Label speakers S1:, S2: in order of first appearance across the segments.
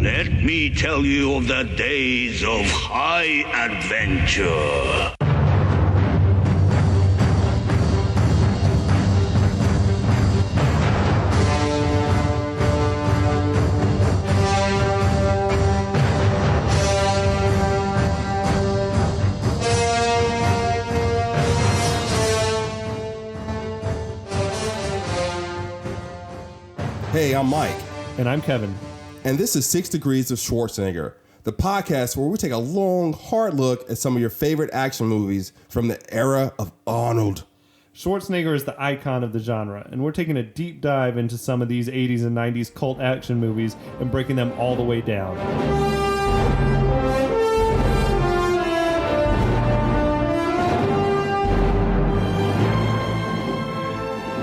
S1: Let me tell you of the days of high adventure.
S2: Hey, I'm Mike.
S3: And I'm Kevin.
S2: And this is 6 Degrees of Schwarzenegger, the podcast where we take a long, hard look at some of your favorite action movies from the era of Arnold.
S3: Schwarzenegger is the icon of the genre, and we're taking a deep dive into some of these 80s and 90s cult action movies and breaking them all the way down.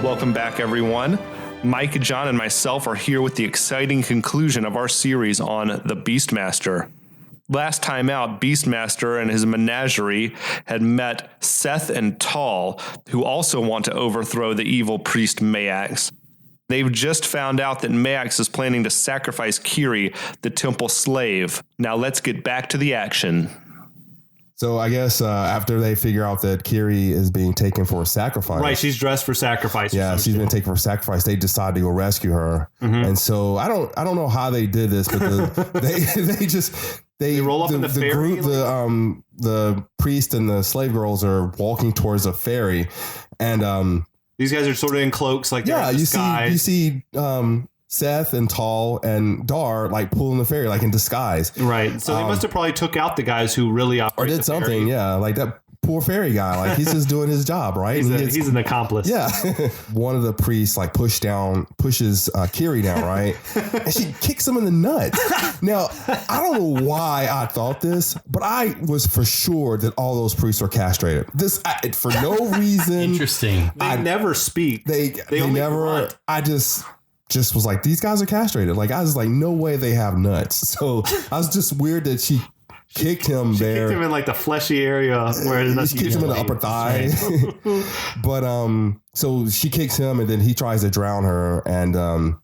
S4: Welcome back, everyone. Mike, John, and myself are here with the exciting conclusion of our series on the Beastmaster. Last time out, Beastmaster and his menagerie had met Seth and Tal, who also want to overthrow the evil priest Maax. They've just found out that Maax is planning to sacrifice Kiri, the temple slave. Now let's get back to the action.
S2: So I guess after they figure out that Kiri is being taken for a sacrifice.
S3: Right, she's dressed for sacrifice.
S2: Yeah, she's been taken for sacrifice. They decide to go rescue her. Mm-hmm. And so I don't know how they did this, but they roll up in the ferry. The priest and the slave girls are walking towards a ferry, and
S3: these guys are sort of in cloaks, like they're in disguise.
S2: You see Seth and Tal and Dar like pulling the ferry like in disguise.
S3: Right. So they must have probably took out the guys who really operate
S2: or did something.
S3: Ferry.
S2: Yeah. Like that poor ferry guy. Like he's just doing his job. Right.
S3: He's an accomplice.
S2: Yeah. One of the priests like pushes Kiri down. Right. And she kicks him in the nuts. Now, I don't know why I thought this, but I was for sure that all those priests were castrated. For no reason.
S5: Interesting.
S3: They never speak.
S2: They never. Grunt. I just was like, these guys are castrated. Like, I was like, no way they have nuts. So I was just weird that she kicked him there.
S3: Kicked him in like the fleshy area where
S2: she kicked him in the upper thigh. But so she kicks him and then he tries to drown her and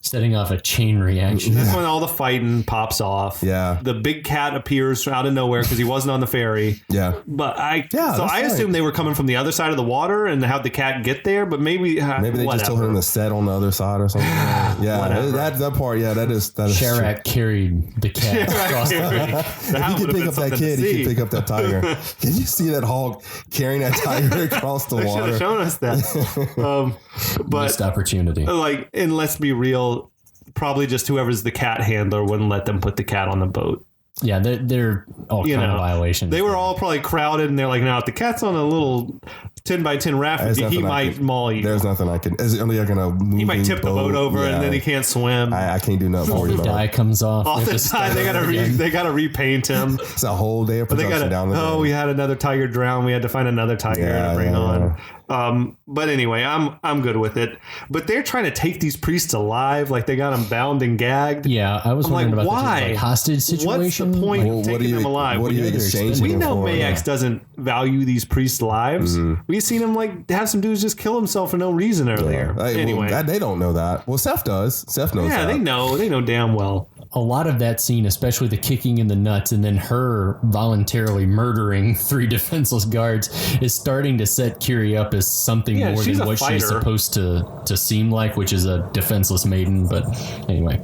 S5: setting off a chain reaction.
S3: That's when all the fighting pops off.
S2: Yeah.
S3: The big cat appears out of nowhere because he wasn't on the ferry.
S2: Yeah.
S3: But I assumed they were coming from the other side of the water and how'd the cat get there, but maybe they
S2: just told him to set on the other side or something. Yeah. that part, that is
S5: Sharak carried the cat across the ferry.
S2: He could pick up that kid, he could pick up that tiger. Can you see that hog carrying that tiger across the water?
S3: They should have shown us that. But
S5: missed opportunity.
S3: Like, and let's be real, probably just whoever's the cat handler wouldn't let them put the cat on the boat.
S5: Yeah, they're all kind of violations.
S3: They were all probably crowded, and they're like, "Now, if the cat's on a little 10x10 raft, he might maul you."
S2: There's nothing I can. Is it only gonna move?
S3: He might tip the boat over, and then he can't swim.
S2: I can't do nothing for you.
S5: The dye comes off.
S3: All the time, they gotta repaint him.
S2: It's a whole day of production down the road.
S3: We had another tiger drown. We had to find another tiger to bring on. But anyway, I'm good with it. But they're trying to take these priests alive, like they got them bound and gagged.
S5: Yeah, I was wondering about
S3: why?
S5: Like hostage situation.
S3: What's the point of taking them alive?
S2: What are you exchanging?
S3: We know Maax doesn't value these priests' lives. Mm-hmm. We've seen him like have some dudes just kill himself for no reason earlier. Anyway,
S2: they don't know that. Well, Seth does. Seth knows.
S3: Yeah,
S2: that.
S3: They know damn well.
S5: A lot of that scene, especially the kicking in the nuts and then her voluntarily murdering 3 defenseless guards, is starting to set Kiri up as something more than what she's supposed to seem like, which is a defenseless maiden. But anyway.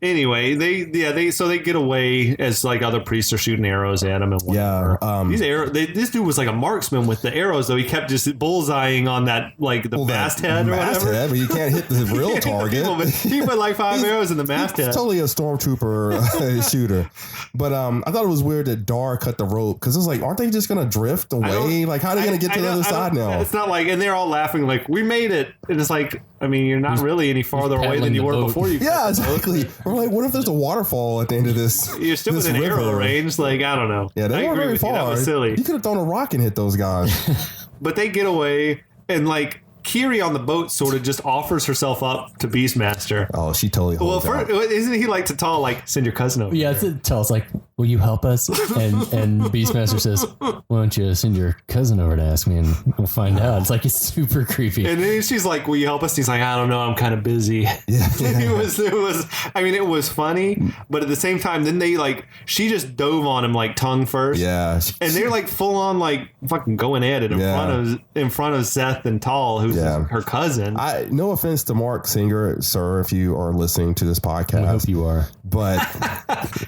S3: Anyway, they get away as like other priests are shooting arrows at him and whatever. Yeah, this dude was like a marksman with the arrows, though. He kept just bullseyeing on that the masthead or whatever.
S2: But you can't hit the real target.
S3: He put like 5 arrows in the masthead.
S2: He's totally a stormtrooper shooter. But I thought it was weird that Dar cut the rope because it was like, aren't they just gonna drift away? Like, how are they gonna get to the other side now?
S3: It's not like, and they're all laughing like, we made it, and it's like, I mean, you're not really any farther away than you were before you.
S2: Yeah, exactly. We're like, what if there's a waterfall at the end of this?
S3: You're still within arrow range. Like, I don't know.
S2: Yeah, they weren't very far. That was silly. You could have thrown a rock and hit those guys.
S3: But they get away, and like Kiri on the boat sort of just offers herself up to Beastmaster.
S2: Oh, she totally holds out.
S3: Isn't he like to Tal, like, send your cousin over?
S5: Yeah, Tal's like, will you help us? And Beastmaster says, why don't you send your cousin over to ask me and we'll find out. It's like, it's super creepy.
S3: And then she's like, will you help us? And he's like, I don't know, I'm kind of busy.
S2: Yeah.
S3: It was funny, but at the same time, then she just dove on him like tongue first.
S2: Yeah.
S3: And they're like full on like fucking going at it in front of Seth and Tall, who's her cousin.
S2: No offense to Mark Singer, sir, if you are listening to this podcast.
S5: I hope you are.
S2: But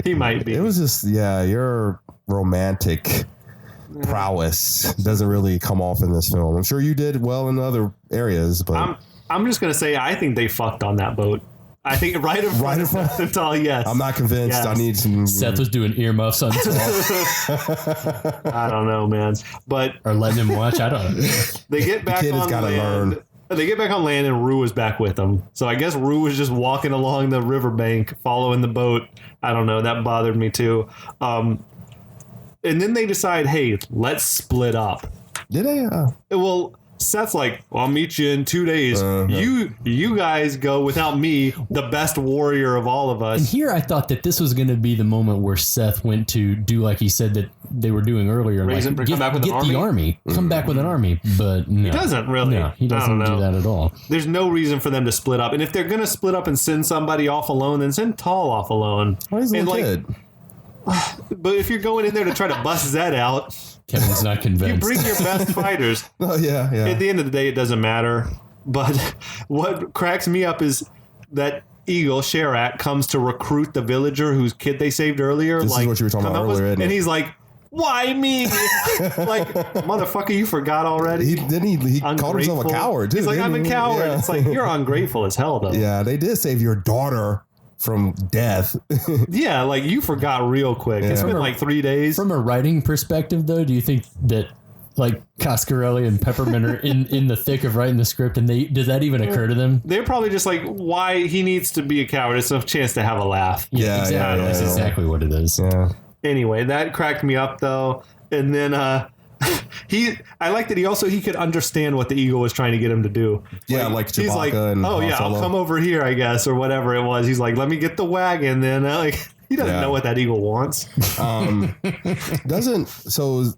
S3: he might be.
S2: It was just, your romantic prowess doesn't really come off in this film. I'm sure you did well in other areas, but
S3: I'm just gonna say I think they fucked on that boat. I think right in front of Seth and Tall, yes.
S2: I'm not convinced. Yes. I need some.
S5: Seth was doing earmuffs on Tall.
S3: I don't know, man.
S5: Or letting him watch. I don't know.
S3: They get back on land. Learn. They get back on land and Rue was back with them. So I guess Rue was just walking along the riverbank, following the boat. I don't know. That bothered me too. And then they decide, hey, let's split up.
S2: Did they?
S3: Well, Seth's like, well, I'll meet you in 2 days. You guys go without me, the best warrior of all of us.
S5: And here I thought that this was going to be the moment where Seth went to do like he said that they were doing earlier.
S3: Come back with
S5: the army. Come back with an army. But no.
S3: He doesn't really.
S5: No, he doesn't do that at all.
S3: There's no reason for them to split up. And if they're going to split up and send somebody off alone, then send Tall off alone.
S2: Why is he kid?
S3: But if you're going in there to try to bust Zed out,
S5: Kevin's not convinced.
S3: You bring your best fighters.
S2: Oh, yeah.
S3: At the end of the day, it doesn't matter. But what cracks me up is that Eagle, Sherak, comes to recruit the villager whose kid they saved earlier.
S2: This is what you were talking about earlier, isn't it?
S3: And he's like, why me? Like, motherfucker, you forgot already?
S2: He called himself a coward, too.
S3: He's like, I'm a coward. Yeah. It's like, you're ungrateful as hell, though.
S2: Yeah, they did save your daughter from death.
S3: Yeah, like you forgot real quick. Yeah. It's been like 3 days.
S5: From a writing perspective, though, do you think that like Coscarelli and Peppermint are in the thick of writing the script, and does that even occur to them?
S3: They're probably just like, why he needs to be a coward. It's a chance to have a laugh.
S5: Yeah, exactly. That's exactly what it is.
S2: Yeah.
S3: Anyway, that cracked me up though, and then I like that he could understand what the Eagle was trying to get him to do.
S2: Yeah, like Chewbacca
S3: he's like,
S2: and
S3: oh yeah, I'll come over here, I guess, or whatever it was. He's like, let me get the wagon. Then he doesn't know what that Eagle wants.
S2: So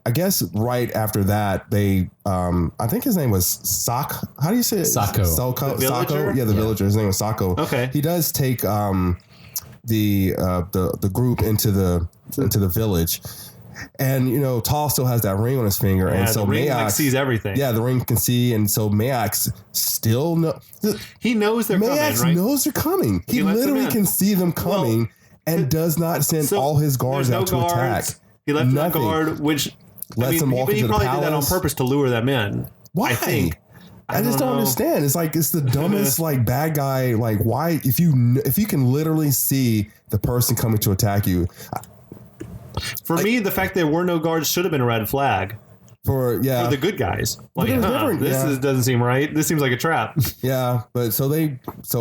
S2: I guess right after that they I think his name was How do you say it?
S5: Sako.
S2: Sako. Yeah, the villager. His name was Sako.
S3: Okay.
S2: He does take the group into the village. And, Tall still has that ring on his finger.
S3: Yeah,
S2: and so
S3: the ring
S2: Maax
S3: sees everything.
S2: Yeah, the ring can see. And so Maax still
S3: he knows they're coming, right?
S2: Maax knows they're coming. He literally can see them coming and does not send all his guards out to attack.
S3: He left no guard, which
S2: lets them walk into the palace.
S3: He probably did that on purpose to lure them in.
S2: Why?
S3: I think.
S2: I just don't understand. It's like, it's the dumbest bad guy. Like, why, if you can literally see the person coming to attack you.
S3: For me, the fact there were no guards should have been a red flag.
S2: For the
S3: good guys. Like,
S2: this
S3: doesn't seem right. This seems like a trap.
S2: Yeah, but so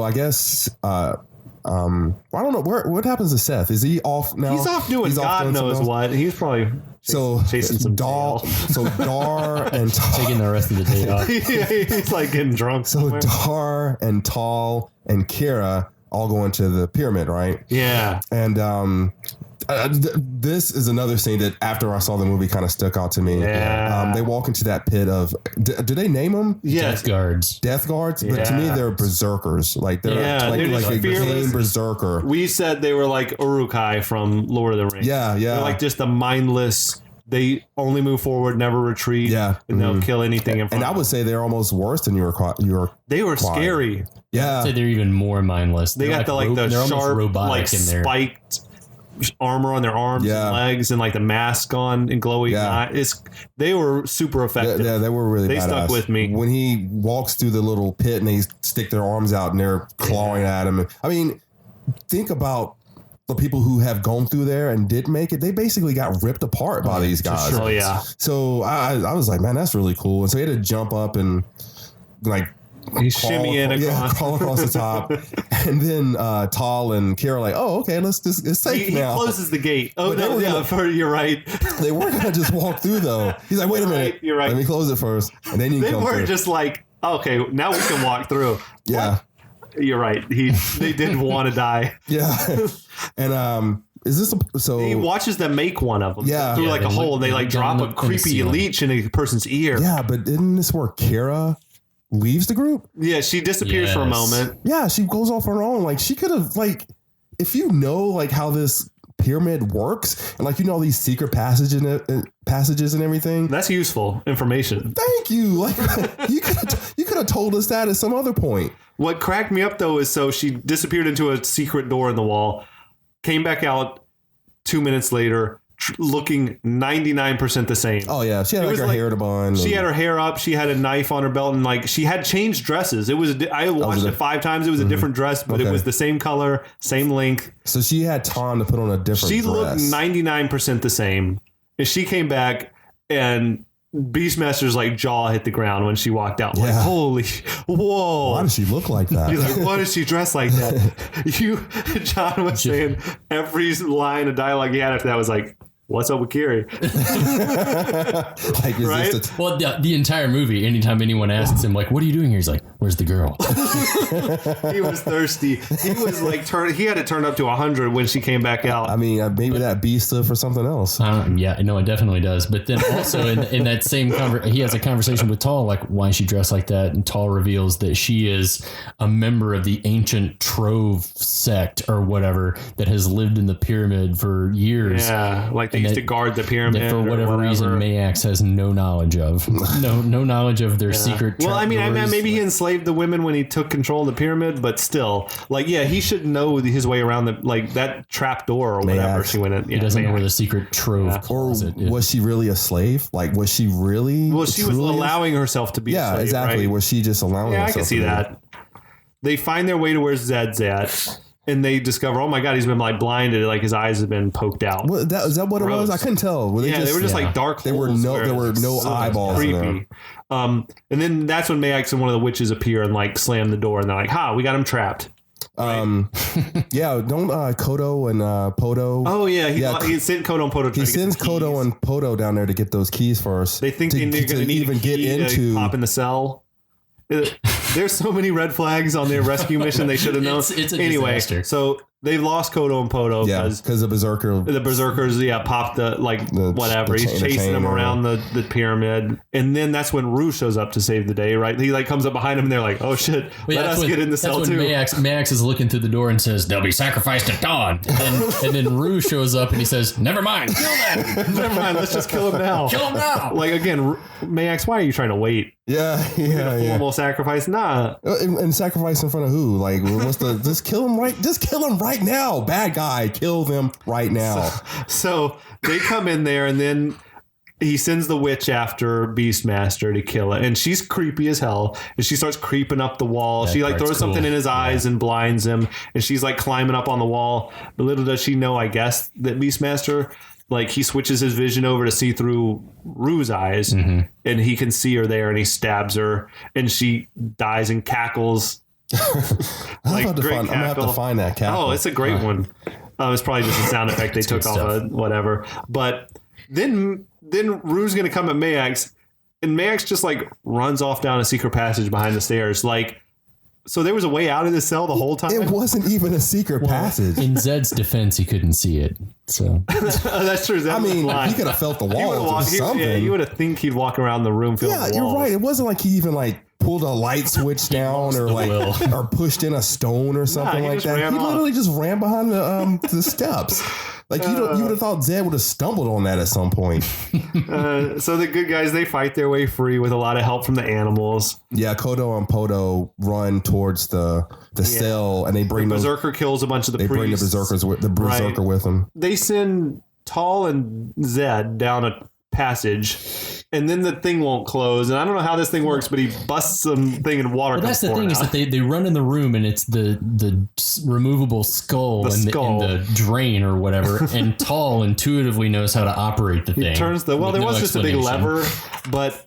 S2: I guess I don't know what happens to Seth. Is he off now?
S3: He's off doing God knows what. He's probably chasing some
S2: Dar. So Dar and
S5: taking the rest of the day off.
S3: He's like getting drunk.
S2: So somewhere. Dar and Tall and Kira all go into the pyramid, right?
S3: Yeah.
S2: And this is another scene that after I saw the movie kind of stuck out to me.
S3: Yeah.
S2: They walk into that pit of, do they name them?
S5: Yes. Death guards.
S2: Yeah. But to me, they're berserkers. Like they're like a game berserker.
S3: We said they were like Uruk-hai from Lord of the Rings.
S2: Yeah.
S3: They're like just a mindless. They only move forward, never retreat.
S2: Yeah.
S3: And they'll kill anything in front.
S2: And I would say they're almost worse than
S3: They were scary.
S2: Yeah.
S5: I'd say they're even more mindless.
S3: They got the sharp, robotic in there. Spiked armor on their arms and legs, and like the mask on and glowing eyes. They were super effective.
S2: Yeah, they were really
S3: They
S2: badass.
S3: stuck with me.
S2: When he walks through the little pit and they stick their arms out and they're clawing at him. I mean, think about the people who have gone through there and did make it. They basically got ripped apart by these guys.
S3: Sure. Oh, yeah.
S2: So I was like, man, that's really cool. And so he had to jump up and like,
S3: he's shimmying across.
S2: Crawl across the top. And then Tall and Kira are like, oh, okay, it's safe now.
S3: He closes the gate. Oh, no, you're right.
S2: They weren't going to just walk through, though. He's like, wait a minute.
S3: You're right.
S2: Let me close it first. And then you can come through.
S3: They weren't just like, okay, now we can walk through.
S2: Yeah.
S3: What? You're right. They didn't want to die.
S2: Yeah. And is this so?
S3: He watches them make one of them.
S2: Yeah,
S3: through like a hole, and they like drop a creepy leech in a person's ear.
S2: Yeah, but isn't this where Kara leaves the group?
S3: Yeah, she disappears for a moment.
S2: Yeah, she goes off on her own. Like she could have like, if you know like how this pyramid works and like all these secret passages and everything.
S3: That's useful information.
S2: Thank you. Like you could have told us that at some other point.
S3: What cracked me up though is so she disappeared into a secret door in the wall, came back out 2 minutes later, looking 99% the same.
S2: Oh yeah, she had like her hair to bun.
S3: She had her hair up. She had a knife on her belt, and like she had changed dresses. It was I watched it 5 times. It was a different dress, but it was the same color, same length.
S2: So she had time to put on a different.
S3: She
S2: dress.
S3: looked 99% the same, and she came back and. Beastmaster's like jaw hit the ground when she walked out. Like, holy, whoa.
S2: Why does she look like that?
S3: He's like, why does she dress like that? John was saying every line of dialogue he had after that was like, what's up with Kiri?
S2: Like,
S3: right?
S5: Well, the entire movie, anytime anyone asks him, like, what are you doing here? He's like, where's the girl?
S3: He was thirsty. He was like, he had it turned up to 100 when she came back out.
S2: I mean, maybe that B stood for something else.
S5: Yeah, no, it definitely does. But then also in that same he has a conversation with Tall, like, why is she dressed like that? And Tall reveals that she is a member of the ancient Trove sect or whatever that has lived in the pyramid for years.
S3: Yeah, like they used to guard the pyramid.
S5: That for whatever reason, Maax has no knowledge of. No knowledge of their secret.
S3: Well, I mean, maybe he enslaved the women when he took control of the pyramid, but still, like, yeah, he should know his way around that trap door or whatever she went in. Yeah,
S5: he doesn't know where the secret trove closet is.
S2: Was she really a slave? Like, was she really?
S3: Well, she was allowing herself to be a slave,
S2: exactly.
S3: Right?
S2: Was she just allowing herself?
S3: Yeah, I can see that. They find their way to where Zed's at. And they discover, oh my God, he's been like blinded, like his eyes have been poked out.
S2: Is that what it was? I couldn't tell.
S3: They were just like dark holes.
S2: There were no eyeballs.
S3: Creepy. And then that's when Maax and one of the witches appear and like slam the door, and they're like, "Ha, we got him trapped."
S2: Don't Kodo and Podo.
S3: Oh yeah, he sent Kodo and Podo.
S2: He sends Kodo and Podo down there to get those keys first.
S3: They think they're going to need even get into pop in the cell. There's so many red flags on their rescue mission. They should have known.
S5: It's a
S3: anyway,
S5: disaster.
S3: So they've lost Kodo and Podo
S2: because the berserker.
S3: The berserkers, popped whatever. He's chasing them around the pyramid, and then that's when Rue shows up to save the day. Right? He like comes up behind him, and they're like, "Oh shit, let us get in the cell too."
S5: Maax is looking through the door and says, "They'll be sacrificed at dawn." And then Rue shows up and he says, "Never mind, kill them.
S3: Never mind, let's just kill him now.
S5: Kill him now."
S3: Like again, Maax, why are you trying to wait?
S2: Yeah.
S3: Formal sacrifice, nah.
S2: And sacrifice in front of who? Like, what's the? Just kill him right. Just kill him right now. Bad guy, kill them right now.
S3: So they come in there, and then he sends the witch after Beastmaster to kill it, and she's creepy as hell. And she starts creeping up the wall. She like throws something in his eyes and blinds him, and she's like climbing up on the wall. But little does she know, I guess, that Beastmaster. Like he switches his vision over to see through Rue's eyes, and he can see her there, and he stabs her, and she dies and cackles.
S2: I'm gonna have to find that cackle.
S3: Oh, it's a great one. It's probably just a sound effect they took off of whatever. But then Rue's gonna come at Maax, and Maax just like runs off down a secret passage behind the stairs, like. So there was a way out of the cell the whole time?
S2: It wasn't even a secret passage.
S5: In Zed's defense, he couldn't see it. So
S3: that's true.
S2: I mean, he could have felt the walls or something.
S3: Yeah, you would have think he'd walk around the room feeling the walls.
S2: You're right. It wasn't like he even like pulled a light switch down or like or pushed in a stone or something like that. He literally just ran behind the steps. Like you would have thought Zed would have stumbled on that at some point.
S3: So the good guys, they fight their way free with a lot of help from the animals.
S2: Yeah, Kodo and Podo run towards the cell, and they bring
S3: the berserker kills a bunch of the priests.
S2: They bring the berserker with them.
S3: They send Tall and Zed down a passage, and then the thing won't close. And I don't know how this thing works, but he busts some thing in water.
S5: Well, that's the thing is that they run in the room, and it's the removable skull in the drain or whatever. And Tall intuitively knows how to operate the thing.
S3: He turns there was just a big lever, but.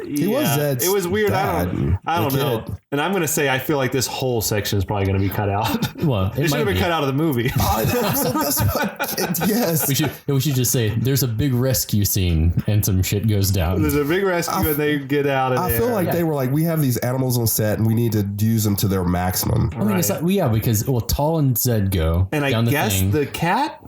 S2: He was Zed's
S3: it was weird.
S2: Dad,
S3: I don't know. And I'm going to say I feel like this whole section is probably going to be cut out.
S5: Well,
S3: it should have been cut out of the movie.
S2: Yes.
S5: We should just say there's a big rescue scene and some shit goes down.
S3: There's a big rescue and they get out of there.
S2: I feel like they were like, we have these animals on set and we need to use them to their maximum.
S5: I mean, it's like, because Tall and Zed go
S3: and
S5: down
S3: I guess the cat.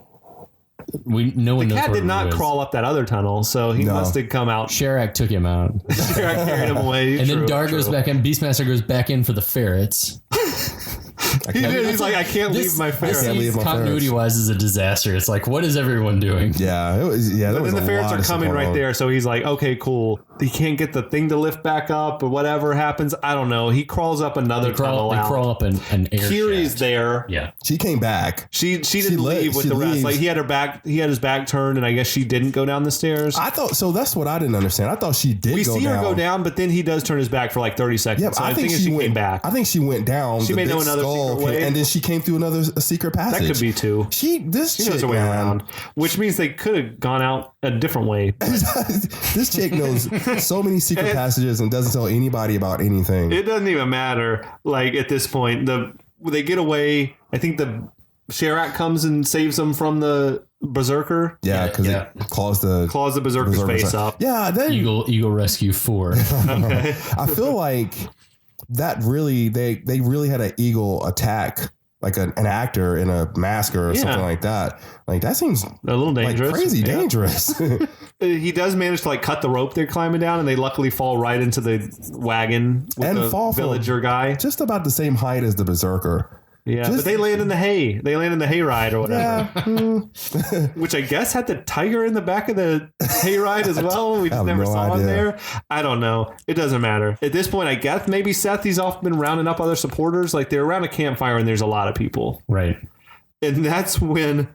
S5: No one knows.
S3: The cat
S5: where
S3: did not
S5: he was.
S3: crawl up that other tunnel, so he must have come out.
S5: Sharak took him out.
S3: Sharak carried him away.
S5: And then Dar goes back in. Beastmaster goes back in for the ferrets.
S3: He's like, I can't leave my ferrets.
S5: Continuity-wise is a disaster. It's like, what is everyone doing?
S2: Yeah, it was. Yeah,
S3: and then the ferrets are coming right there, so he's like, okay, cool. He can't get the thing to lift back up, or whatever happens. I don't know. He crawls up another tunnel out.
S5: They crawl up an air
S3: Kiri's
S5: shaft.
S3: there.
S5: Yeah,
S2: she came back.
S3: She didn't leave with the rest. Like he had his back turned, and I guess she didn't go down the stairs.
S2: I thought so. That's what I didn't understand. I thought she did.
S3: We
S2: go
S3: see
S2: down.
S3: her go down, but then he does turn his back for like 30 seconds.
S2: Yeah,
S3: so
S2: I think she
S3: came back.
S2: I think she went down.
S3: She may know another secret way,
S2: and then she came through another secret passage.
S3: That could be too.
S2: She
S3: knows her way around, which means they could have gone out a different way.
S2: This chick knows so many secret passages and doesn't tell anybody about anything.
S3: It doesn't even matter. Like at this point, they get away. I think the Sharak comes and saves them from the Berserker.
S2: Yeah, because it claws the
S3: Berserker's face up.
S2: Yeah, then
S5: Eagle Rescue 4.
S3: Okay.
S2: I feel like that really they really had an eagle attack. Like an actor in a mask or something like that. Like that seems
S3: a little dangerous,
S2: like crazy dangerous.
S3: He does manage to like cut the rope they're climbing down, and they luckily fall right into the wagon with
S2: and
S3: the
S2: fall
S3: villager guy,
S2: just about the same height as the Berserker.
S3: Yeah, but they land in the hay. They land in the hayride or whatever.
S2: Yeah.
S3: Which I guess had the tiger in the back of the hayride as well. We just never saw him there. I don't know. It doesn't matter. At this point, I guess maybe Seth, he's off been rounding up other supporters. Like they're around a campfire and there's a lot of people.
S5: Right.
S3: And that's when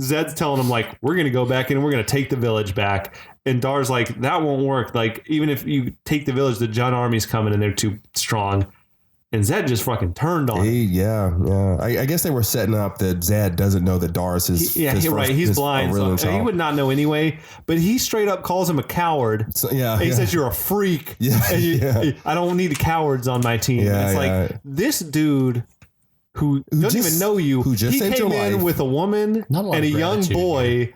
S3: Zed's telling him, like, we're going to go back in and we're going to take the village back. And Dar's like, that won't work. Like, even if you take the village, the Jun army's coming and they're too strong. And Zed just fucking turned on him.
S2: Yeah. I guess they were setting up that Zed doesn't know that Dar's his.
S3: Right. He's blind. So he would not know anyway. But he straight up calls him a coward.
S2: So,
S3: he says you're a freak.
S2: Yeah.
S3: I don't need cowards on my team.
S2: Yeah,
S3: it's like this dude who doesn't even know you.
S2: Who just saved your life.
S3: He came in with a woman and a young boy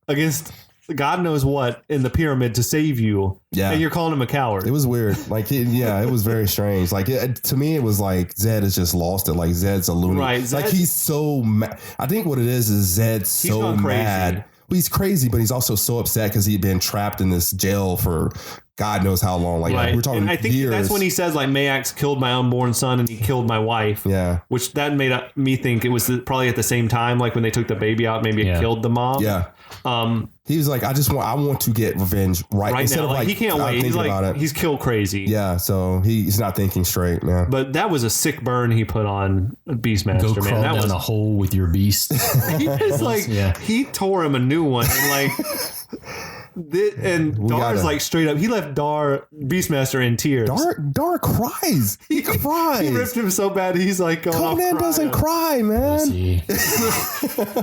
S3: against God knows what in the pyramid to save you. Yeah. And you're calling him a coward.
S2: It was weird. Like, it was very strange. Like, to me, it was like Zed has just lost it. Like, Zed's a lunatic.
S3: Right.
S2: Like, he's so mad. I think what it is Zed's so mad. Well, he's crazy, but he's also so upset because he'd been trapped in this jail for God knows how long. Like, we're talking
S3: and I think
S2: years.
S3: that's when he says, like, Maax killed my unborn son and he killed my wife.
S2: Yeah.
S3: Which that made me think it was probably at the same time, like when they took the baby out, maybe it killed the mom.
S2: Yeah. He was like, I want to get revenge right
S3: instead
S2: now.
S3: Of like, he can't wait. He's like, he's kill crazy.
S2: Yeah, so he's not thinking straight, man.
S3: But that was a sick burn he put on Beastmaster.
S5: Go crawl
S3: man.
S5: down a hole with your beast.
S3: He was like, he tore him a new one, and like. And Dar's like straight up. He left Beastmaster in tears.
S2: Dar cries. He cries.
S3: He ripped him so bad. He's like going off
S2: Conan doesn't cry, man.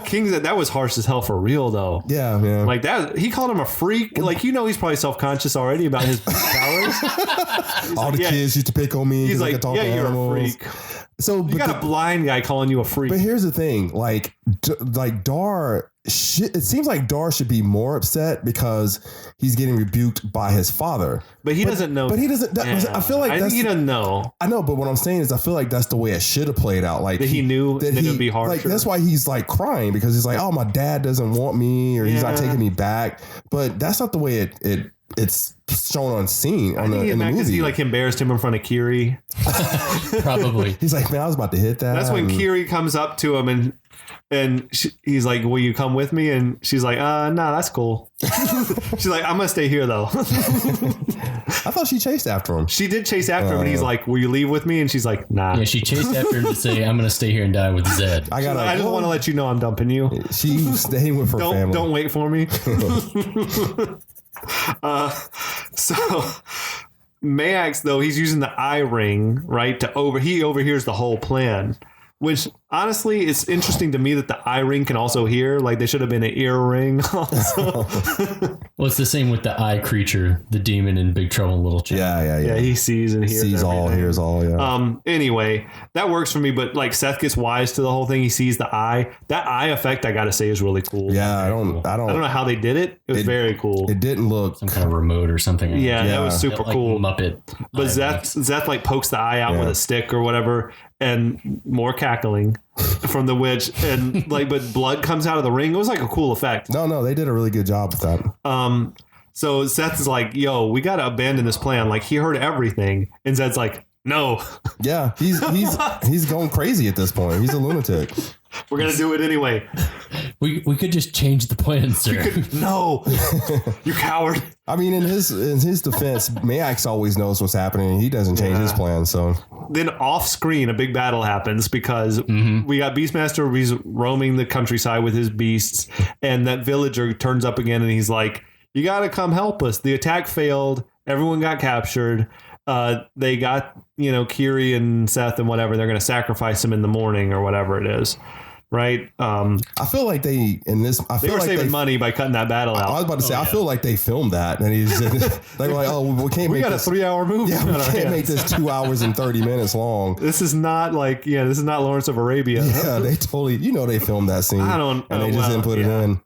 S3: King Zed, that was harsh as hell for real, though.
S2: Yeah, man.
S3: Like that, he called him a freak. Like he's probably self-conscious already about his powers.
S2: All the kids used to pick on me.
S3: He's like,
S2: you're
S3: a freak.
S2: So
S3: you got a blind guy calling you a freak.
S2: But here's the thing, like Dar. It seems like Dar should be more upset because he's getting rebuked by his father.
S3: But he doesn't know.
S2: But he doesn't. I feel like
S3: I think he doesn't know.
S2: I know, but what I'm saying is, I feel like that's the way it should have played out. Like
S3: that he knew that it would be hard.
S2: Like that's why he's like crying because he's like, oh, my dad doesn't want me, or he's not taking me back. But that's not the way it's shown on scene in the movie.
S3: Because he like embarrassed him in front of Kiri.
S5: Probably.
S2: He's like, man, I was about to hit that.
S3: That's when Kiri comes up to him and he's like, will you come with me? And she's like, nah, that's cool. She's like, I'm going to stay here, though.
S2: I thought she chased after him.
S3: She did chase after him, and he's like, will you leave with me? And she's like, nah.
S5: Yeah, she chased after him to say, I'm going to stay here and die with Zed.
S3: I just want to let you know I'm dumping you.
S2: She's staying with her family.
S3: Don't wait for me. So Maax, though, he's using the eye ring, right? He overhears the whole plan. Which, honestly, it's interesting to me that the eye ring can also hear. Like, they should have been an ear ring also.
S5: Well, it's the same with the eye creature, the demon in Big Trouble in Little China.
S2: Yeah,
S3: he sees and hears
S2: sees
S3: everything.
S2: all, hears all, yeah.
S3: Anyway, that works for me, but, like, Seth gets wise to the whole thing. He sees the eye. That eye effect, I gotta say, is really cool.
S2: Yeah, I don't
S3: know how they did it. It was very cool.
S2: It didn't look...
S5: Some kind of remote or something.
S3: Yeah, that was super cool.
S5: Muppet.
S3: But Zeth, like, pokes the eye out with a stick or whatever. and more cackling from the witch, and but blood comes out of the ring. It was like a cool effect.
S2: No, they did a really good job with that.
S3: So Seth is like, yo, we got to abandon this plan. Like, he heard everything. And Zed's like, no.
S2: Yeah, he's going crazy at this point. He's a lunatic.
S3: We're going to do it anyway.
S5: We could just change the plan, sir.
S3: No, you coward.
S2: I mean, in his defense, Maax always knows what's happening. He doesn't change his plan. So
S3: then off screen, a big battle happens because we got Beastmaster. He's roaming the countryside with his beasts. And that villager turns up again and he's like, you got to come help us. The attack failed. Everyone got captured. They got, Kiri and Seth and whatever. They're going to sacrifice him in the morning or whatever it is. Right.
S2: I feel like they were
S3: saving money by cutting that battle out.
S2: I was about to say, I feel like they filmed that and they were like, oh, we
S3: got a 3-hour movie.
S2: Yeah, we can't make this 2 hours and 30 minutes long.
S3: This is not this is not Lawrence of Arabia.
S2: Yeah, they totally, they filmed that scene. And they just didn't put it in.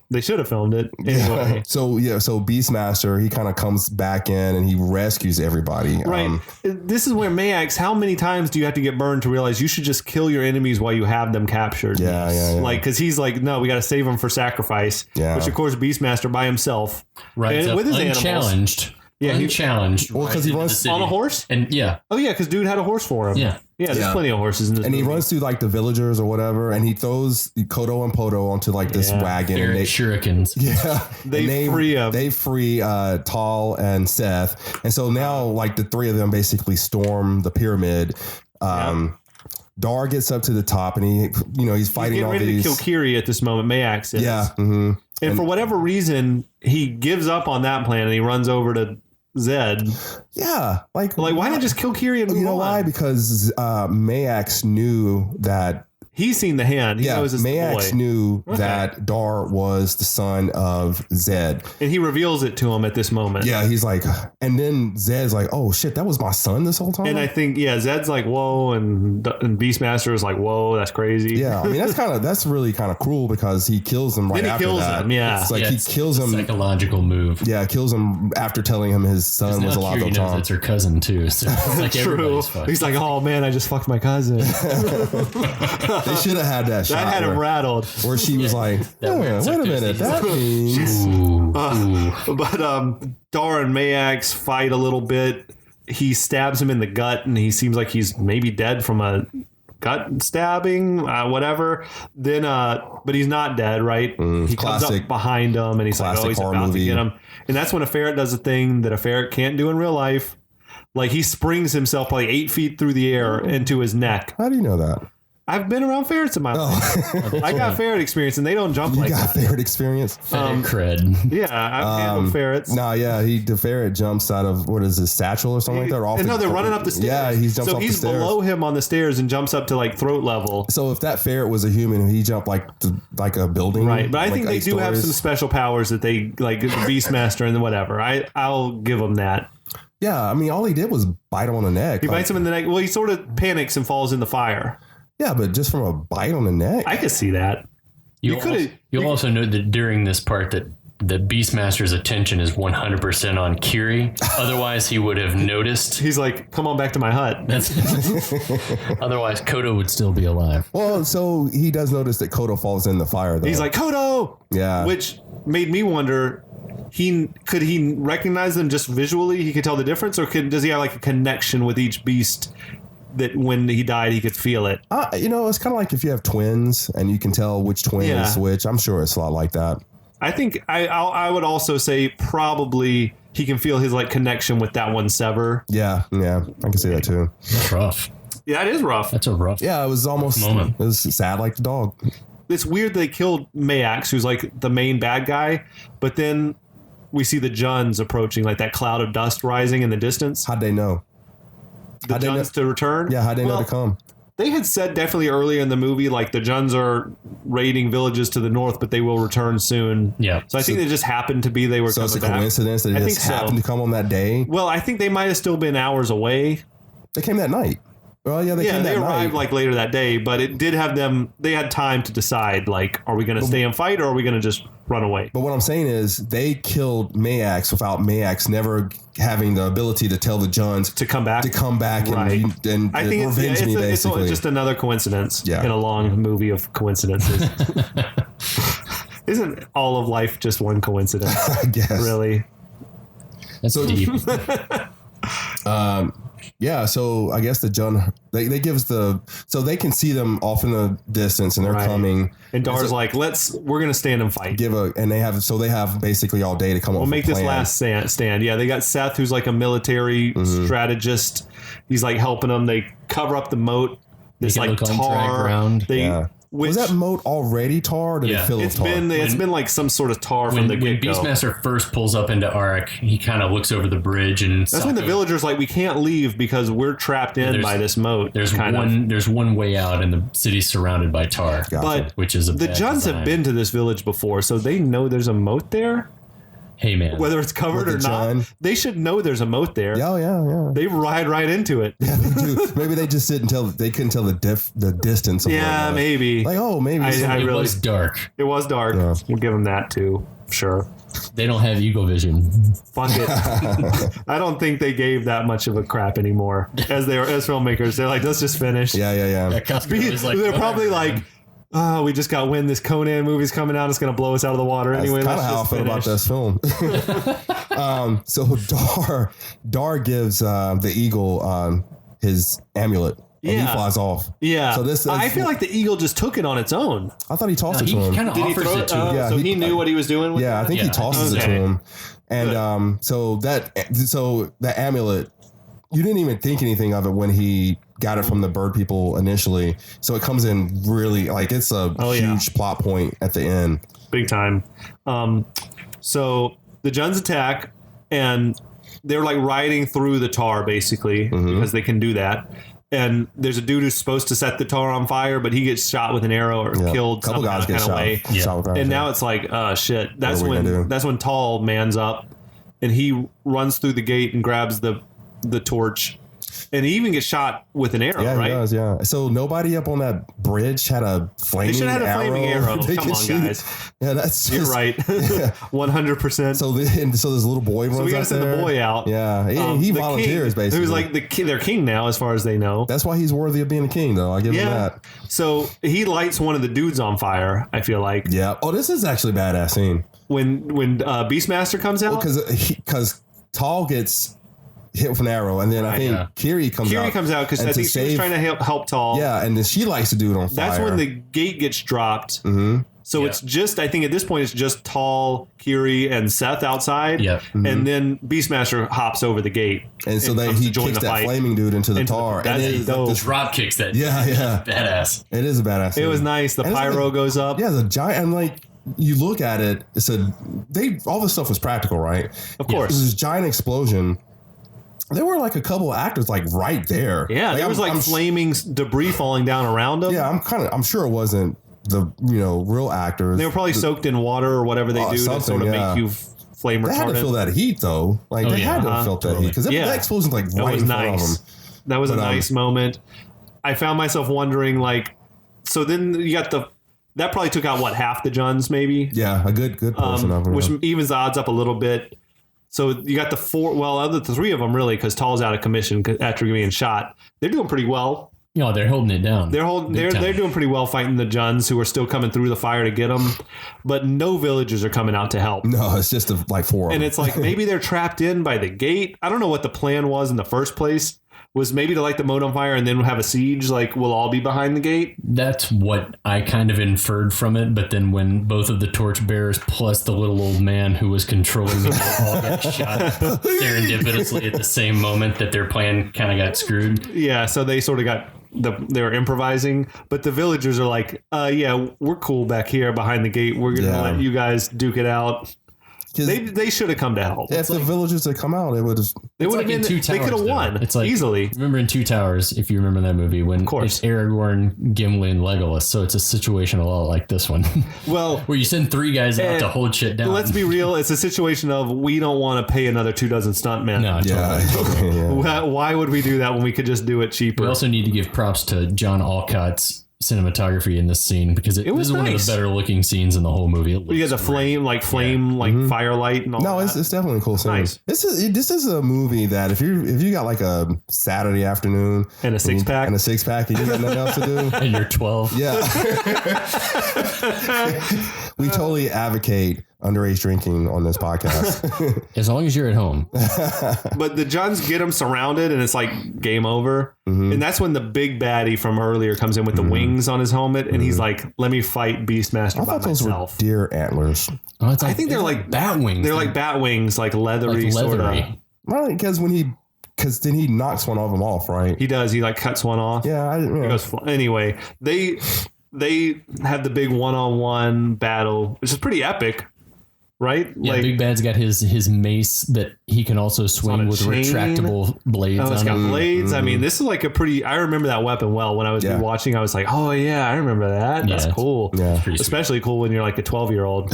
S3: They should have filmed it anyway.
S2: Yeah. So Beastmaster, he kind of comes back in and he rescues everybody.
S3: Right. This is where Maax, how many times do you have to get burned to realize you should just kill your enemies while you have them captured?
S2: Yeah.
S3: Like, because he's like, no, we got to save them for sacrifice.
S2: Yeah.
S3: Which, of course, Beastmaster by himself.
S5: Right.
S3: And with his
S5: unchallenged.
S3: animals. Yeah,
S5: unchallenged.
S2: Well, because he runs
S3: on a horse?
S5: And yeah.
S3: Oh, yeah, because dude had a horse for him.
S5: Yeah.
S3: Yeah, there's plenty of horses in this movie.
S2: He runs through like the villagers or whatever, and he throws Kodo and Poto onto like this wagon.
S5: They're
S2: and
S5: shurikens.
S2: Yeah.
S3: They free
S2: Tal and Seth. And so now like the three of them basically storm the pyramid. Dar gets up to the top and he's fighting all these.
S3: He's ready to kill Kiri at this moment. Maax is.
S2: Yeah. Mm-hmm.
S3: And for whatever reason, he gives up on that plan and he runs over to Zed.
S2: Yeah. Like
S3: why not just kill Kiri and move on?
S2: You know why? Because Maax knew that.
S3: He's seen the hand. He knows it's
S2: Maax knew that Dar was the son of Zed.
S3: And he reveals it to him at this moment.
S2: Yeah, he's like, and then Zed's like, oh shit, that was my son this whole time?
S3: And I think, Zed's like, whoa, and Beastmaster is like, whoa, that's crazy.
S2: Yeah, I mean, that's really kind of cruel because he kills him right after that.
S3: Him, yeah.
S2: It's like he kills him.
S5: Psychological move.
S2: Yeah, kills him after telling him his son was alive the whole time.
S5: It's her cousin too. So it's like
S3: true. He's like, oh man, I just fucked my cousin.
S2: They should have had that shot.
S3: That had him rattled.
S2: Where she was like, wait a minute, that means...
S3: But Dar and Maax fight a little bit. He stabs him in the gut, and he seems like he's maybe dead from a gut stabbing, whatever. Then, but he's not dead, right? He comes up behind him, and he's like, oh, he's about to get him. And that's when a ferret does a thing that a ferret can't do in real life. Like, he springs himself probably 8 feet through the air into his neck.
S2: How do you know that?
S3: I've been around ferrets in my life. I got ferret experience, and they don't jump like that.
S2: You got ferret experience?
S5: Cred.
S3: Yeah, I've handled ferrets.
S2: The ferret jumps out of, what is this, satchel or something like that?
S3: They're running up the stairs.
S2: Yeah, he jumps off the stairs.
S3: So he's below him on the stairs and jumps up to like throat level.
S2: So if that ferret was a human, he jumped like a building.
S3: Right, but I think they do have some special powers that they, like Beastmaster and whatever. I'll give them that.
S2: Yeah, I mean, all he did was bite him on the neck.
S3: He bites him in the neck. Well, he sort of panics and falls in the fire.
S2: Yeah, but just from a bite on the neck.
S3: I could see that.
S5: You'll also note that during this part that the Beastmaster's attention is 100% on Kiri. Otherwise, he would have noticed.
S3: He's like, come on back to my hut.
S5: Otherwise, Kodo would still be alive.
S2: Well, so he does notice that Kodo falls in the fire, though.
S3: He's like, Kodo!
S2: Yeah.
S3: Which made me wonder, could he recognize them just visually? He could tell the difference? Or does he have like a connection with each beast that when he died, he could feel it?
S2: It's kind of like if you have twins and you can tell which twin is which. I'm sure it's a lot like that.
S3: I think I would also say probably he can feel his like connection with that one sever.
S2: Yeah, I can see that too.
S5: That's rough.
S3: Yeah, it is rough.
S5: That's a rough.
S2: Yeah, it was almost moment. It was sad like the dog.
S3: It's weird they killed Maax, who's like the main bad guy, but then we see the Juns approaching, like that cloud of dust rising in the distance.
S2: How'd they know?
S3: The Juns to return?
S2: Yeah, how'd they know to come?
S3: They had said definitely earlier in the movie, like the Juns are raiding villages to the north, but they will return soon.
S5: Yeah.
S3: So I think it just happened to be they were coming back.
S2: So it's a coincidence that they just happened to come on that day?
S3: Well, I think they might have still been hours away.
S2: They came that night. Well, yeah, they
S3: arrived like later that day, but it did have them. They had time to decide, like, are we going to stay and fight, or are we going to just run away?
S2: But what I'm saying is, they killed Maax without Maax never having the ability to tell the Juns
S3: to come back,
S2: right. and
S3: I think
S2: revenge me. Basically,
S3: it's just another coincidence in a long movie of coincidences. Isn't all of life just one coincidence?
S2: I guess.
S3: Really.
S5: That's so deep.
S2: Yeah, so I guess the Jun they gives so they can see them off in the distance and they're coming.
S3: And Dar's like, we're gonna stand and fight.
S2: They have basically all day to come up.
S3: We'll make this last stand. Yeah, they got Seth, who's like a military strategist. He's like helping them. They cover up the moat. This like tar.
S2: Was that moat already tar? Or did it fill with tar?
S3: It's been like some sort of tar from the get-go.
S5: When Beastmaster first pulls up into Arak, he kind of looks over the bridge and
S3: that's when the villagers like, we can't leave because we're trapped in by this moat.
S5: There's one way out and the city's surrounded by tar.
S3: But
S5: which is
S3: the Juns have been to this village before, so they know there's a moat there.
S5: Hey man,
S3: whether it's covered or not, they should know there's a moat there.
S2: Yeah.
S3: They ride right into it.
S2: Yeah, they do. Maybe they just they couldn't tell the distance.
S3: Yeah, maybe.
S2: Like, maybe
S5: it was dark.
S3: It was dark. Yeah. We'll give them that too. Sure.
S5: They don't have eagle vision.
S3: Fuck it. I don't think they gave that much of a crap anymore as filmmakers. They're like, let's just finish.
S2: Yeah.
S3: They're probably like, oh, we just got wind. This Conan movie's coming out. It's going to blow us out of the water anyway.
S2: That's kind of how I feel about this film. So Dar gives the eagle his amulet. And he flies off.
S3: Yeah. So I feel like the eagle just took it on its own.
S2: I thought he tossed it to him.
S5: Did he throw it to him?
S3: So he knew what he was doing with it?
S2: I think he tosses it to him. And so that amulet, you didn't even think anything of it when he got it from the bird people initially. So it comes in really like it's a huge plot point at the end.
S3: Big time. So the Juns attack and they're like riding through the tar basically because they can do that. And there's a dude who's supposed to set the tar on fire, but he gets shot with an arrow or killed some kind of way. And now it's like, shit. That's when Tall mans up and he runs through the gate and grabs the torch. And he even gets shot with an arrow, right?
S2: Yeah, he does, yeah. So nobody up on that bridge had a flaming arrow. They should have had a flaming arrow.
S3: Come on, guys.
S2: Yeah, that's
S3: You're right. 100%.
S2: So this little boy runs out there. So we got to send
S3: the boy out.
S2: Yeah, he volunteers, basically.
S3: Who's like their king now, as far as they know.
S2: That's why he's worthy of being a king, though. I give him that.
S3: So he lights one of the dudes on fire, I feel like.
S2: Yeah. Oh, this is actually a badass scene.
S3: When Beastmaster comes out?
S2: Because Tall gets hit with an arrow, and then I think Kiri comes out because
S3: I think she was trying to help Tall.
S2: Yeah, and then she likes to do it on fire.
S3: That's when the gate gets dropped. So it's just, I think at this point, it's just Tall, Kiri, and Seth outside.
S5: Yeah.
S3: And then Beastmaster hops over the gate.
S2: And so he kicks that flaming dude into the tar. And then
S5: the drop kicks that.
S2: Yeah.
S5: Badass.
S2: It is a badass scene.
S3: It was nice. The pyro goes up.
S2: Yeah, the giant, and like, you look at it, all this stuff was practical, right?
S3: Of course.
S2: It was this giant explosion. There were like a couple of actors like right there.
S3: Yeah, there was like flaming debris falling down around them.
S2: Yeah, I'm sure it wasn't the real actors.
S3: They were probably soaked in water or whatever they do to sort of make you flame retardant.
S2: They had to feel that heat though. Like they had to have felt that heat because that explosion like right in front of them.
S3: That was a nice moment. I found myself wondering like, so then you got that probably took out half the Juns maybe.
S2: Yeah, a good portion of them,
S3: which evens the odds up a little bit. So you got the three of them really, because Tall's out of commission after being shot. They're doing pretty well.
S5: They're holding it down.
S3: They're doing pretty well fighting the Juns who are still coming through the fire to get them, but no villagers are coming out to help.
S2: No, it's just like four of them.
S3: And it's like maybe they're trapped in by the gate. I don't know what the plan was in the first place. Was maybe to light the moat on fire and then have a siege, like we'll all be behind the gate?
S5: That's what I kind of inferred from it, but then when both of the torchbearers plus the little old man who was controlling the gate all got shot serendipitously at the same moment, that their plan kind of got screwed.
S3: Yeah, so they sort of they were improvising, but the villagers are like, we're cool back here behind the gate. We're going to let you guys duke it out. They should have come to help.
S2: If the villagers had come out, it would have.
S3: They would have been. They could have won. It's like easily.
S5: Remember in Two Towers, if you remember that movie, when it's Aragorn, Gimli, and Legolas. So it's a situation a lot like this one.
S3: Well,
S5: where you send 3 guys out to hold shit down.
S3: Let's be real. It's a situation of we don't want to pay another 24 stuntmen.
S5: No, totally.
S3: Yeah. Why would we do that when we could just do it cheaper?
S5: We also need to give props to John Alcott's cinematography in this scene because this is one of the better looking scenes in the whole movie.
S3: You get the flame, firelight and all.
S2: No,
S3: that.
S2: It's definitely a cool scene.
S3: Nice.
S2: This is a movie that if you got like a Saturday afternoon
S3: and a 6-pack
S2: and you got nothing else to do
S5: and you're 12,
S2: yeah, we totally advocate underage drinking on this podcast.
S5: As long as you're at home.
S3: But the Johns get them surrounded and it's like game over. And that's when the big baddie from earlier comes in with the wings on his helmet and he's like, let me fight Beastmaster by myself.
S2: Those were deer antlers.
S5: Oh,
S3: I think they're like
S5: bat wings.
S3: They're like bat wings, like leathery. Sort of.
S2: Right, because then he knocks one of them off, right?
S3: He does. He like cuts one off.
S2: Yeah.
S3: Anyway, they have the big one-on-one battle, which is pretty epic. Right?
S5: Yeah, Big Bad's got his mace that he can also swing with retractable blades.
S3: Oh, it's got blades. I mean, this is like I remember that weapon well. When I was watching, I was like, oh yeah, I remember that. That's cool.
S2: Yeah.
S3: Especially cool when you're like a 12-year-old.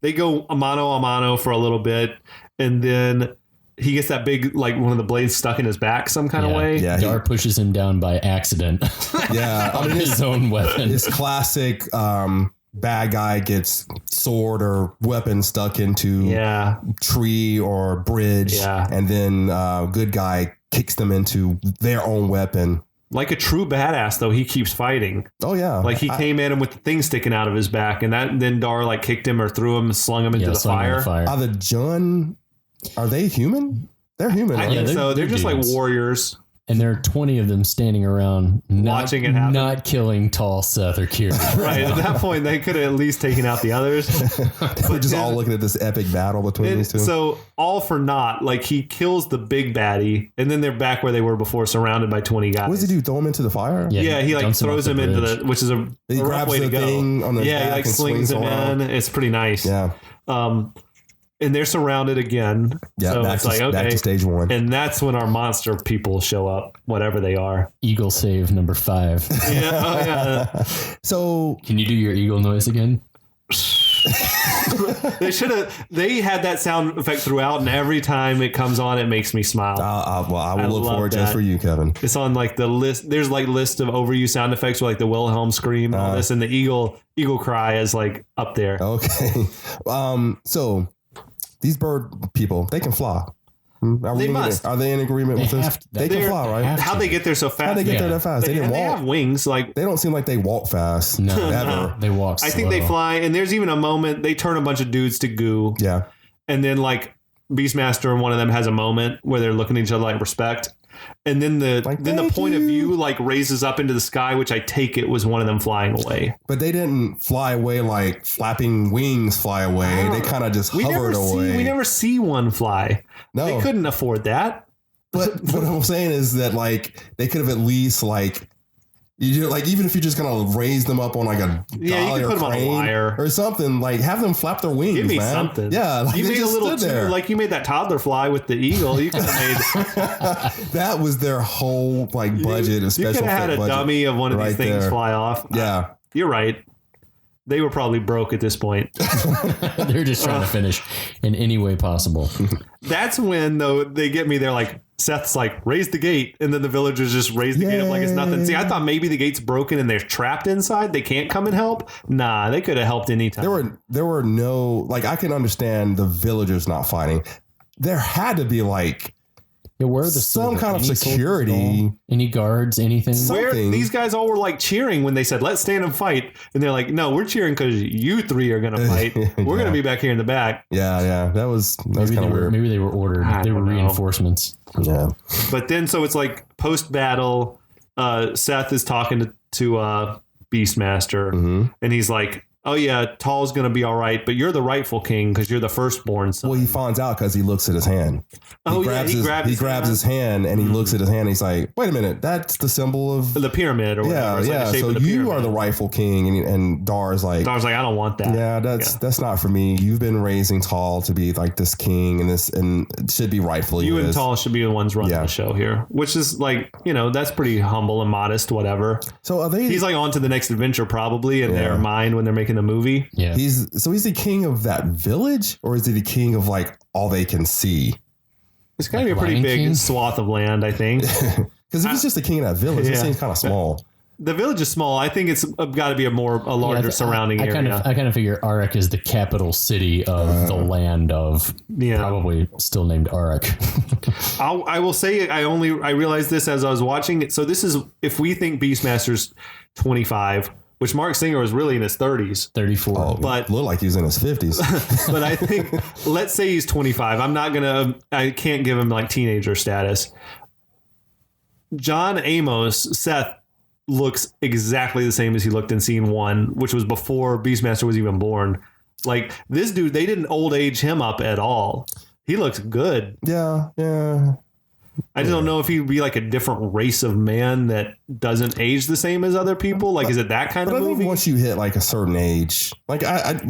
S3: They go mano a mano for a little bit, and then he gets that big, like one of the blades stuck in his back some kind of way.
S5: Yeah, Dar pushes him down by accident.
S2: Yeah.
S5: On his own weapon.
S2: His classic bad guy gets sword or weapon stuck into tree or bridge, and then good guy kicks them into their own weapon.
S3: Like a true badass, though, he keeps fighting.
S2: Oh yeah,
S3: like he came at him with the thing sticking out of his back, and then Dar like kicked him or threw him, and slung him into the fire.
S2: Are the Jun? Are they human? They're human.
S3: I think so. They're just like warriors.
S5: And there are 20 of them standing around
S3: watching it happen.
S5: Not killing tall Seth or Kiri.
S3: Right. At that point, they could have at least taken out the others.
S2: We're just all looking at this epic battle between these two.
S3: So all for naught, like he kills the big baddie, and then they're back where they were before, surrounded by 20 guys.
S2: What does he do? Throw him into the fire?
S3: Yeah, he like throws him into the, which is a rough way to go.
S2: On the
S3: he like slings him in. It's pretty nice.
S2: Yeah.
S3: And they're surrounded again.
S2: Yeah,
S3: so
S2: back to stage 1.
S3: And that's when our monster people show up, whatever they are.
S5: Eagle save number 5.
S3: Yeah.
S2: So
S3: Oh,
S5: can you do your eagle noise again?
S3: They had that sound effect throughout, and every time it comes on, it makes me smile.
S2: I will look forward just for you, Kevin.
S3: It's on like the list. There's like list of overused sound effects with like the Wilhelm scream and all this, and the eagle cry is like up there.
S2: Okay. So these bird people, they can fly. Are they in agreement with this? They can fly, right?
S3: How'd they get there so fast?
S2: How'd they get there that fast? They didn't walk.
S3: They have wings. Like
S2: they don't seem like they walk fast.
S5: No,
S2: ever.
S5: They walk slow.
S3: I think they fly, and there's even a moment they turn a bunch of dudes to goo.
S2: Yeah.
S3: And then like Beastmaster and one of them has a moment where they're looking at each other like respect. And then the point of view like raises up into the sky, which I take it was one of them flying away.
S2: But they didn't fly away like flapping wings fly away. They kind of just hovered away.
S3: We never see one fly.
S2: No.
S3: They couldn't afford that.
S2: But what I'm saying is that like they could have at least like even if you're just gonna raise them up on like a dolly or crane or something, like have them flap their wings.
S3: Give me
S2: man.
S3: something.
S2: Yeah, like
S3: you made a little
S2: there.
S3: Like you made that toddler fly with the eagle. You could have made
S2: that was their whole like budget of special.
S3: You could have had a dummy of one of these things fly off.
S2: Yeah,
S3: you're right. They were probably broke at this point.
S5: They're just trying to finish in any way possible.
S3: That's when though they get me. They're like, Seth's like, raise the gate, and then the villagers just raise the gate up like it's nothing. See, I thought maybe the gate's broken and they're trapped inside. They can't come and help. Nah, they could have helped anytime.
S2: There were no, like, I can understand the villagers not fighting. There had to be like some kind of security.
S5: Any guards, anything?
S3: Where these guys all were like cheering when they said, let's stand and fight. And they're like, no, we're cheering because you three are going to fight. We're going to be back here in the back.
S2: Yeah. That was kind of weird.
S5: Maybe they were ordered. They were reinforcements.
S2: Yeah.
S3: But then, so it's like post battle, Seth is talking to Beastmaster, and he's like, oh yeah, Tall's going to be all right, but you're the rightful king because you're the firstborn son.
S2: Well, he finds out because he looks at his hand. He grabs his hand and he looks at his hand. And he's like, wait a minute, that's the symbol of
S3: the pyramid or whatever.
S2: Yeah. So you are the rightful king. And Dar's like,
S3: I don't want that.
S2: Yeah, that's not for me. You've been raising Tall to be like this king and it should be rightfully.
S3: You and Tall should be the ones running the show here, which is like, that's pretty humble and modest, whatever.
S2: So he's
S3: like on to the next adventure probably in their mind when they're making the movie.
S5: Yeah.
S2: He's the king of that village, or is he the king of like all they can see?
S3: It's got to be a pretty big swath of land, I think.
S2: Because if he's just the king of that village, it seems kind of small.
S3: The village is small. I think it's got to be a larger surrounding area.
S5: I kind of figure Arak is the capital city of the land of probably still named Arak.
S3: I will say I realized this as I was watching it. So this is if we think Beastmaster's 25, which Mark Singer was really in his 30s.
S5: 34.
S3: But
S2: looked like he was in his 50s.
S3: But I think, let's say he's 25. I can't give him like teenager status. John Amos, Seth, looks exactly the same as he looked in scene 1, which was before Beastmaster was even born. Like this dude, they didn't old age him up at all. He looks good.
S2: Yeah.
S3: I just don't know if he'd be like a different race of man that doesn't age the same as other people. Like, is it that kind of movie?
S2: I think once you hit like a certain age, like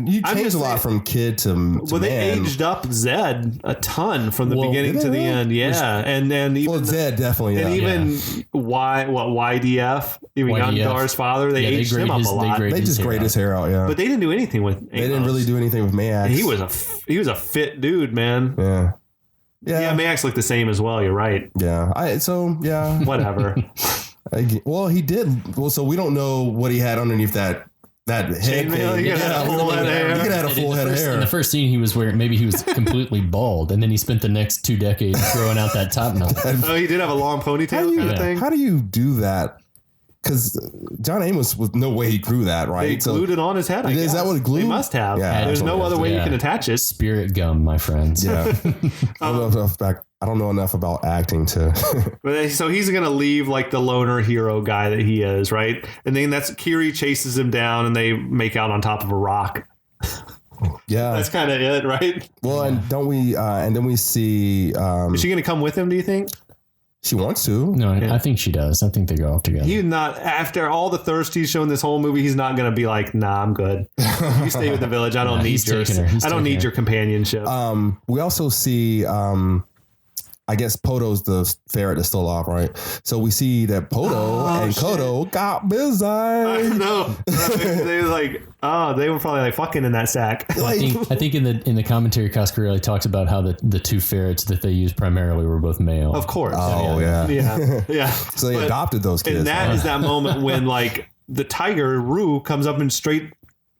S2: you change a lot from kid to man.
S3: They aged up Zed a ton from the beginning to the end. Yeah, and then even
S2: Zed definitely,
S3: and even YDF, even Young Dar's father, they aged him up a lot.
S2: They just grayed his hair out. Yeah,
S3: but they didn't do anything with.
S2: They didn't really do anything with Maax.
S3: He was a fit dude, man.
S2: Yeah.
S3: Yeah, Maax looked the same as well. You're right.
S2: Yeah.
S3: Whatever.
S2: Well, he did. Well, so we don't know what he had underneath that head thing.
S3: He could have a full head of hair.
S2: He could have a full head of hair.
S5: In the first scene, he was wearing, maybe he was completely bald, and then he spent the next 2 decades throwing out that top knot.
S3: He did have a long ponytail kind of thing.
S2: How do you do that? Because John Amos was no way he grew that, right?
S3: They glued it on his head.
S2: Is that what it glued?
S3: They must have.
S2: Yeah,
S3: there's no other way you can attach it.
S5: Spirit gum, my friends.
S2: Yeah. I don't know enough about acting to.
S3: But so he's gonna leave like the loner hero guy that he is, right? And then Kiri chases him down, and they make out on top of a rock.
S2: Yeah,
S3: that's kind of it, right?
S2: Well, and don't we? And then we see.
S3: Is she gonna come with him? Do you think?
S2: She wants to.
S5: No, I think she does. I think they go off together.
S3: He's not, after all the thirst he's shown this whole movie, he's not going to be like, nah, I'm good. You stay with the village. I don't need yours. I don't need your companionship.
S2: We also see, I guess Poto's the ferret that's still off, right? So we see that Poto and Kodo got busy.
S3: I know. They were like, they were probably like fucking in that sack.
S5: I think in the commentary, Coscarelli talks about how the 2 ferrets that they used primarily were both male.
S2: Of course. Yeah. So they adopted those kids.
S3: And that is that moment when like the tiger Rue comes up and straight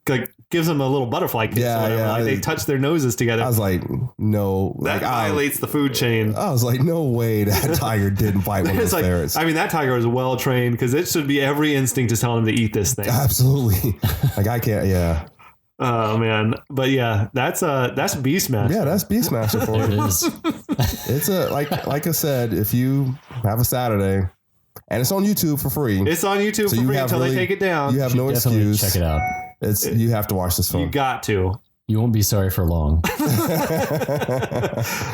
S3: like gives them a little butterfly kiss. Like they touch their noses together.
S2: I was like, no,
S3: that violates the food chain.
S2: I was like, no way that tiger didn't bite one of those ferrets.
S3: I mean, that tiger is well trained because it should be every instinct is telling him to eat this thing.
S2: Absolutely. Like I can't. Yeah.
S3: Oh man, but yeah, that's Beastmaster.
S2: Yeah, that's Beastmaster for you. It's like I said, if you have a Saturday. And it's on YouTube for free.
S3: It's on YouTube for free until they take it down.
S2: You have no excuse.
S5: Check it out.
S2: You have to watch this film.
S3: You got to.
S5: You won't be sorry for long.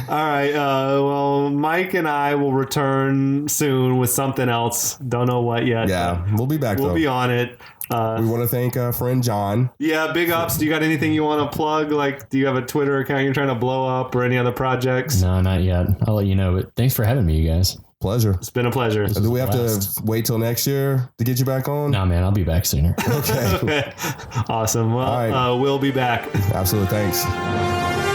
S3: All right. Well, Mike and I will return soon with something else. Don't know what yet.
S2: Yeah, we'll be back.
S3: We'll be on it.
S2: We want to thank friend John.
S3: Yeah, big ups. Do you got anything you want to plug? Like, do you have a Twitter account you're trying to blow up or any other projects?
S5: No, not yet. I'll let you know. But thanks for having me, you guys.
S2: Pleasure.
S3: It's been a pleasure.
S2: Do we have to wait till next year to get you back on?
S5: Nah, man, I'll be back sooner.
S2: Okay.
S3: Awesome. Well, we'll be back.
S2: Absolutely. Thanks.